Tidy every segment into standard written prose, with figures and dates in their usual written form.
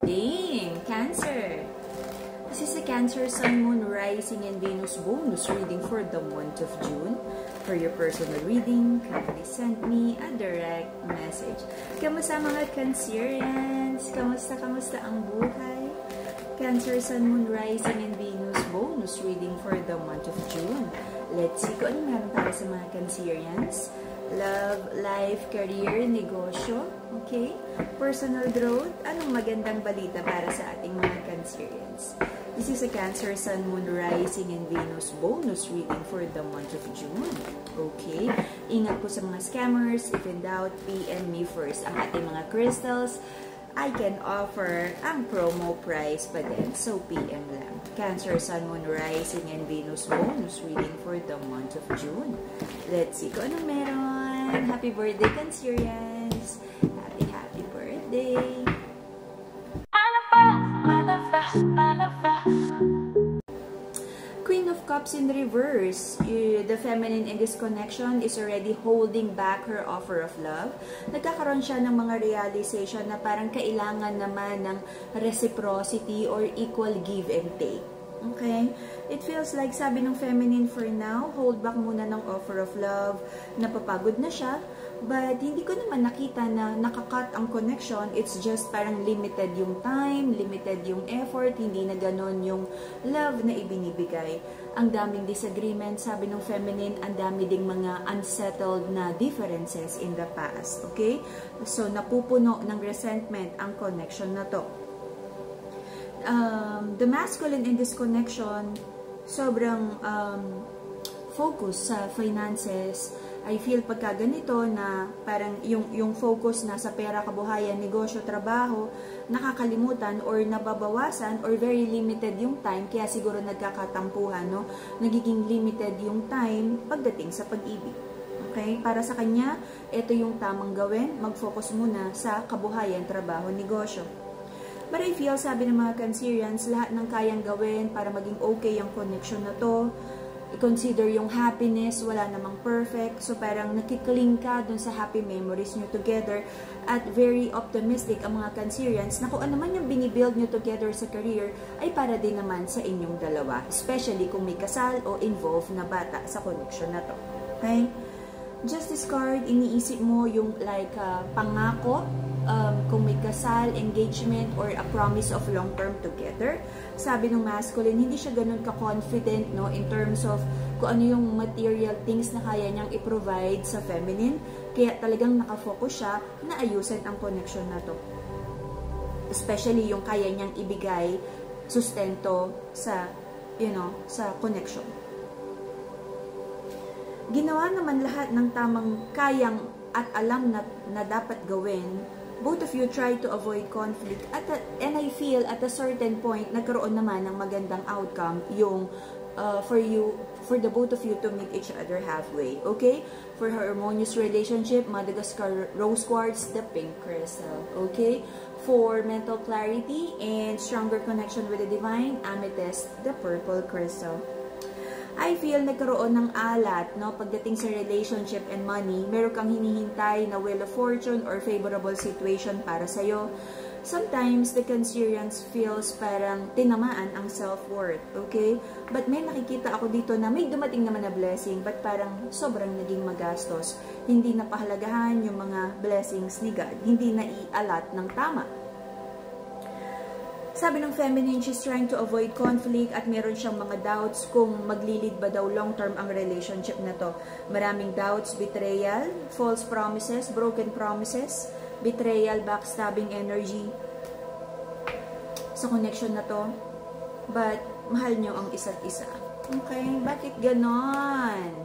Dang, Cancer. This is the Cancer Sun, Moon, Rising, and Venus bonus reading for the month of June. For your personal reading, kindly send me a direct message. Kamusta mga Cancerians? Kamusta ang buhay? Cancer Sun, Moon, Rising, and Venus bonus reading for the month of June. Let's see kung ano meron para sa mga Cancerians. Love, life, career, negosyo, okay? Personal growth, anong magandang balita para sa ating mga Cancerians? This is a Cancer, Sun, Moon, Rising, and Venus bonus reading for the month of June. Okay? Ingat po sa mga scammers. If in doubt, PM me first. Ang ating mga crystals, I can offer ang promo price pa din. So, PM lang. Cancer, Sun, Moon, Rising, and Venus bonus reading for the month of June. Let's see kung anong meron. Happy birthday, Cancerians! Happy birthday! Queen of Cups in reverse. The feminine in this connection is already holding back her offer of love. Nagkakaroon siya ng mga realization na parang kailangan naman ng reciprocity or equal give and take. Okay? It feels like, sabi ng feminine, for now, hold back muna ng offer of love. Napapagod na siya. But hindi ko naman nakita na nakakat ang connection. It's just parang limited yung time, limited yung effort, hindi na ganon yung love na ibinibigay. Ang daming disagreement, sabi ng feminine, ang dami ding mga unsettled na differences in the past. Okay? So, napupuno ng resentment ang connection na to. The masculine in this connection, sobrang focus sa finances. I feel pagka ganito na parang yung focus na sa pera, kabuhayan, negosyo, trabaho, nakakalimutan or nababawasan or very limited yung time, kaya siguro nagkakatampuhan, no? Nagiging limited yung time pagdating sa pag-ibig. Okay? Para sa kanya, ito yung tamang gawin, mag-focus muna sa kabuhayan, trabaho, negosyo. But I feel, sabi ng mga Cancerians, lahat ng kayang gawin para maging okay yung connection na to. I-consider yung happiness, wala namang perfect. So, parang nakikling ka dun sa happy memories nyo together. At very optimistic ang mga Cancerians na kung ano man yung binibuild nyo together sa career, ay para din naman sa inyong dalawa. Especially kung may kasal o involved na bata sa connection na to. Okay? Justice card, iniisip mo yung like pangako, kung may kasal, engagement, or a promise of long-term together. Sabi ng masculine, hindi siya ganun ka-confident, no, in terms of kung ano yung material things na kaya niyang i-provide sa feminine. Kaya talagang nakafocus siya na ayusin ang connection na to. Especially yung kaya niyang ibigay sustento sa, sa connection. Ginawa naman lahat ng tamang kayang at alam na dapat gawin. Both of you try to avoid conflict. And I feel at a certain point, nagkaroon naman ng magandang outcome yung for the both of you to meet each other halfway. Okay? For her harmonious relationship, Madagascar Rose Quartz, the pink crystal. Okay? For mental clarity and stronger connection with the divine, Amethyst, the purple crystal. I feel nagkaroon ng alat, no, pagdating sa relationship and money. Meron kang hinihintay na wheel of fortune or favorable situation para sa'yo. Sometimes, the Cancerians feels parang tinamaan ang self-worth, okay? But may nakikita ako dito na may dumating naman na blessing, but parang sobrang naging magastos. Hindi napahalagahan yung mga blessings ni God. Hindi na ialat ng tama. Sabi ng feminine, she's trying to avoid conflict at meron siyang mga doubts kung maglilid ba daw long-term ang relationship na to. Maraming doubts, betrayal, false promises, broken promises, betrayal, backstabbing energy sa connection na to. But, mahal nyo ang isa't isa. Okay? Bakit ganon?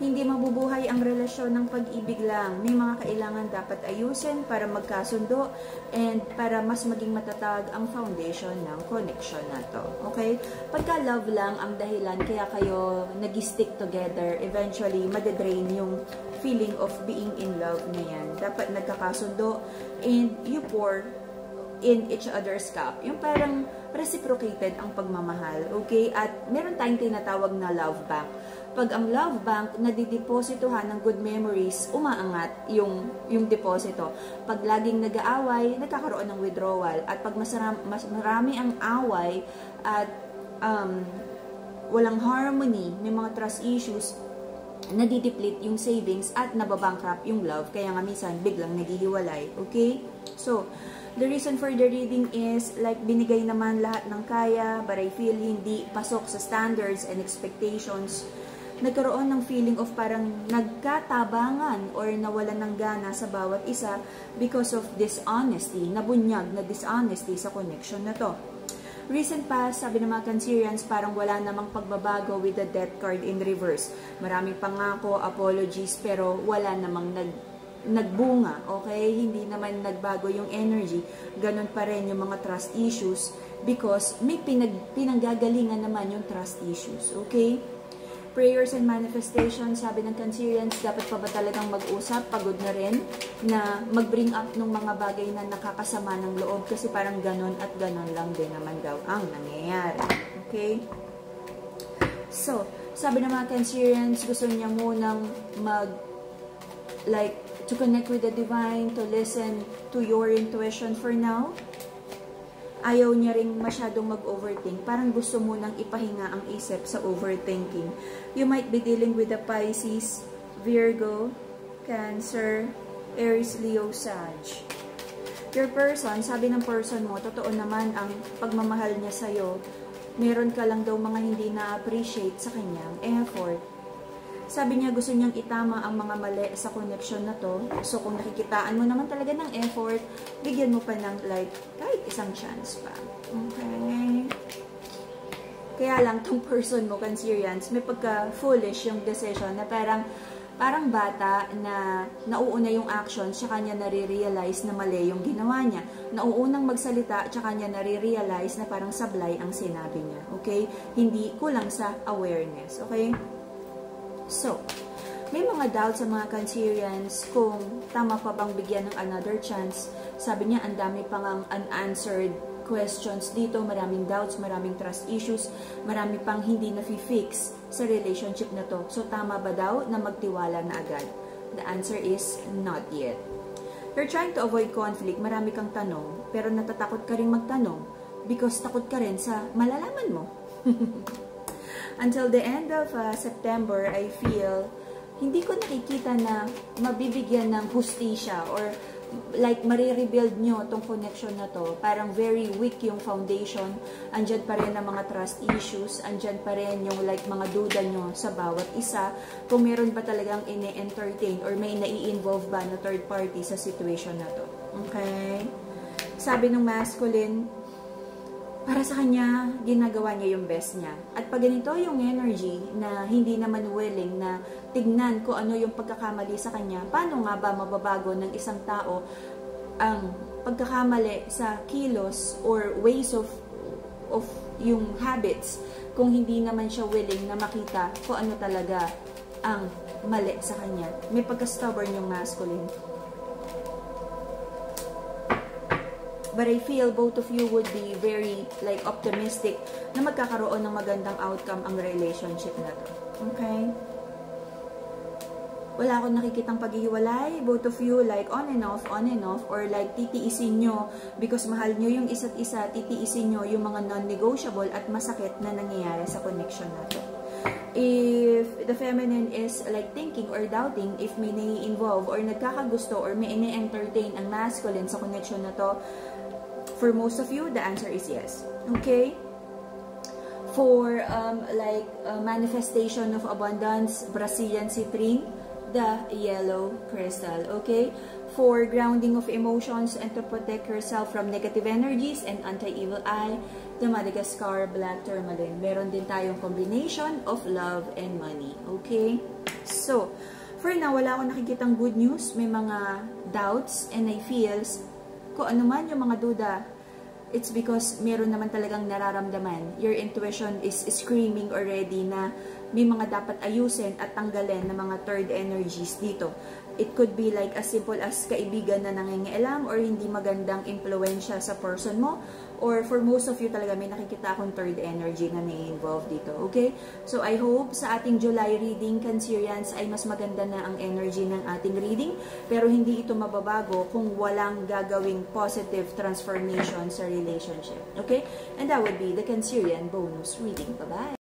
Hindi mabubuhay ang relasyon ng pag-ibig lang. May mga kailangan dapat ayusin para magkasundo and para mas maging matatag ang foundation ng connection na to. Okay? Pagka love lang ang dahilan kaya kayo nag-stick together, eventually madedrain yung feeling of being in love na yan. Dapat nagkakasundo and you pour in each other's cup. Yung parang reciprocated ang pagmamahal, okay? At meron tayong tinatawag na love bank. Pag ang love bank nadidepositohan ng good memories, umaangat yung deposito. Pag laging nag-aaway, nagkakaroon ng withdrawal. At pag mas marami ang away at walang harmony, may mga trust issues, nadideplete yung savings at nababankrupt yung love. Kaya nga minsan biglang naghihiwalay, okay? So, the reason for the reading is, like, binigay naman lahat ng kaya, but I feel hindi pasok sa standards and expectations. Nagkaroon ng feeling of parang nagkatabangan or nawalan ng gana sa bawat isa because of dishonesty, nabunyag na dishonesty sa connection na to. Recent past, sabi ng mga Cancerians, parang wala namang pagbabago with the death card in reverse. Maraming pangako, apologies, pero wala namang nagbunga, okay? Hindi naman nagbago yung energy. Ganon pa rin yung mga trust issues because may pinanggagalingan naman yung trust issues, okay? Prayers and manifestations, sabi ng Cancerians, dapat pa ba talagang mag-usap? Pagod na rin na mag-bring up ng mga bagay na nakakasama ng loob kasi parang ganon at ganon lang din naman daw ang nangyayari. Okay? So, sabi ng mga Cancerians, gusto niya munang to connect with the divine, to listen to your intuition for now. Ayaw niya ring masyadong mag-overthink. Parang gusto mo nang ipahinga ang isip sa overthinking. You might be dealing with the Pisces, Virgo, Cancer, Aries, Leo, Sag. Your person, sabi ng person mo, totoo naman ang pagmamahal niya sa'yo. Meron ka lang daw mga hindi na-appreciate sa kanyang effort. Sabi niya gusto niyang itama ang mga mali sa connection na to. So, kung nakikitaan mo naman talaga ng effort, bigyan mo pa ng kahit isang chance pa. Okay? Kaya lang, tong person mo, Cancerians, may pagka-foolish yung decision na parang bata na nauuna yung action, tsaka niya nare-realize na mali yung ginawa niya. Nauunang magsalita, tsaka niya nare-realize na parang sablay ang sinabi niya. Okay? Hindi kulang sa awareness. Okay? So, may mga doubts sa mga Cancerians kung tama pa bang bigyan ng another chance. Sabi niya, ang dami pang unanswered questions dito, maraming doubts, maraming trust issues, marami pang hindi na-fix sa relationship na to. So, tama ba daw na magtiwala na agad? The answer is not yet. You're trying to avoid conflict, marami kang tanong, pero natatakot ka rin magtanong because takot ka rin sa malalaman mo. Until the end of September, I feel, hindi ko nakikita na mabibigyan ng hustisya or marirebuild nyo tong connection na to. Parang very weak yung foundation. Andyan pa rin ang mga trust issues. Andyan pa rin yung mga duda nyo sa bawat isa. Kung meron ba talagang ine-entertain or may nai-involve ba na third party sa situation na to. Okay? Sabi ng masculine, para sa kanya, ginagawa niya yung best niya. At pag ganito yung energy na hindi naman willing na tignan ko ano yung pagkakamali sa kanya, paano nga ba mababago ng isang tao ang pagkakamali sa kilos or ways of yung habits kung hindi naman siya willing na makita kung ano talaga ang mali sa kanya. May pagka-stubborn yung masculine. But I feel both of you would be very optimistic na magkakaroon ng magandang outcome ang relationship na to. Okay? Wala akong nakikitang paghihiwalay. Both of you on and off, or titiisin nyo because mahal nyo yung isa't isa, titiisin nyo yung mga non-negotiable at masakit na nangyayari sa connection na to. If the feminine is thinking or doubting if may nai-involve or nagkakagusto or may ine-entertain ang masculine sa connection na to, for most of you, the answer is yes. Okay? For manifestation of abundance, Brazilian citrine, the yellow crystal. Okay? For grounding of emotions and to protect yourself from negative energies and anti-evil eye, the Madagascar black tourmaline. Meron din tayong combination of love and money. Okay? So, for now, wala akong nakikitang good news. May mga doubts and I feels kung ano man yung mga duda, it's because meron naman talagang nararamdaman. Your intuition is screaming already na may mga dapat ayusin at tanggalin ng mga third energies dito. It could be like as simple as kaibigan na nangingialam or hindi magandang impluensya sa person mo. Or for most of you talaga may nakikita akong third energy na na-involved dito. Okay? So I hope sa ating July reading, Cancerians, ay mas maganda na ang energy ng ating reading. Pero hindi ito mababago kung walang gagawing positive transformation sa relationship. Okay? And that would be the Cancerian bonus reading. Bye-bye!